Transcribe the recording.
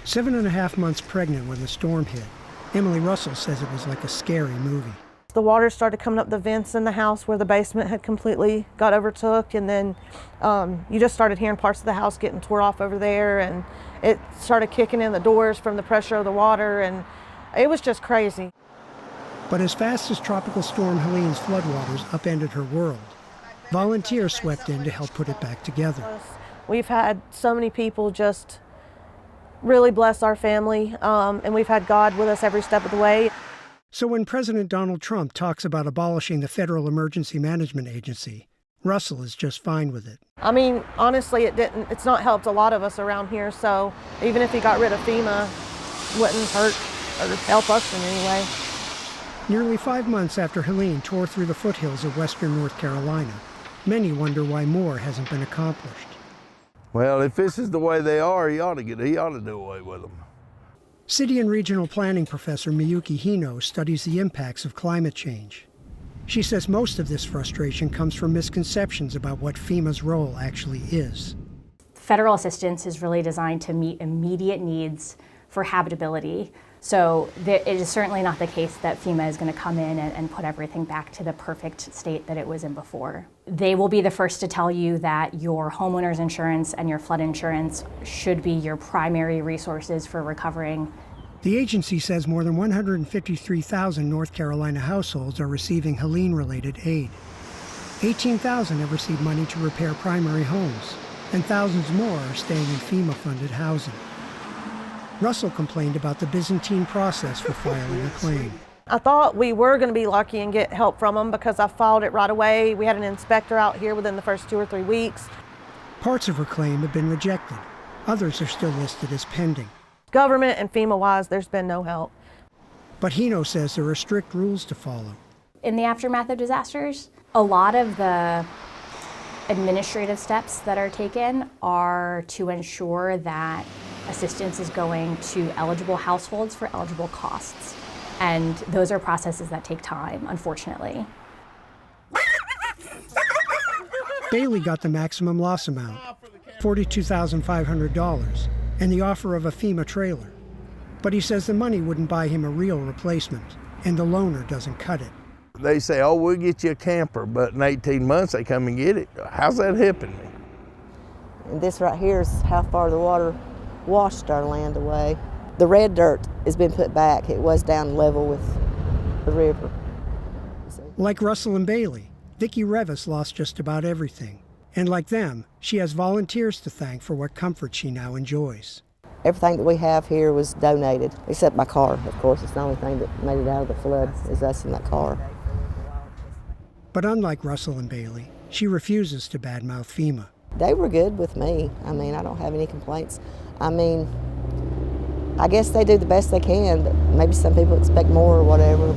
7.5 months pregnant when the storm hit, Emily Russell says it was like a scary movie. The water started coming up the vents in the house where the basement had completely got overtook, and then you just started hearing parts of the house getting tore off over there, and it started kicking in the doors from the pressure of the water, and it was just crazy. But as fast as Tropical Storm Helene's floodwaters upended her world, volunteers swept in to help put it back together. We've had so many people just really bless our family, and we've had God with us every step of the way. So when President Donald Trump talks about abolishing the Federal Emergency Management Agency, Russell is just fine with it. I mean, honestly, it's not helped a lot of us around here, so even if he got rid of FEMA, it wouldn't hurt or help us in any way. Nearly 5 months after Helene tore through the foothills of western North Carolina, many wonder why more hasn't been accomplished. Well, if this is the way they are, he ought to do away with them. City and regional planning professor Miyuki Hino studies the impacts of climate change. She says most of this frustration comes from misconceptions about what FEMA's role actually is. Federal assistance is really designed to meet immediate needs for habitability. So it is certainly not the case that FEMA is going to come in and put everything back to the perfect state that it was in before. They will be the first to tell you that your homeowner's insurance and your flood insurance should be your primary resources for recovering. The agency says more than 153,000 North Carolina households are receiving Helene-related aid. 18,000 have received money to repair primary homes, and thousands more are staying in FEMA-funded housing. Russell complained about the Byzantine process for filing a claim. I thought we were going to be lucky and get help from them because I filed it right away. We had an inspector out here within the first 2 or 3 weeks. Parts of her claim have been rejected. Others are still listed as pending. Government and FEMA-wise, there's been no help. But Hino says there are strict rules to follow. In the aftermath of disasters, a lot of the administrative steps that are taken are to ensure that assistance is going to eligible households for eligible costs. And those are processes that take time, unfortunately. Bailey got the maximum loss amount, $42,500, and the offer of a FEMA trailer. But he says the money wouldn't buy him a real replacement, and the loaner doesn't cut it. They say, oh, we'll get you a camper, but in 18 months they come and get it. How's that helping me? And this right here is how far the water washed our land away. The red dirt has been put back. It was down level with the river. Like Russell and Bailey, Vicki Revis lost just about everything. And like them, she has volunteers to thank for what comfort she now enjoys. Everything that we have here was donated, except my car, of course. It's the only thing that made it out of the flood is us in that car. But unlike Russell and Bailey, she refuses to badmouth FEMA. They were good with me. I mean, I don't have any complaints. I mean, I guess they do the best they can, but maybe some people expect more or whatever.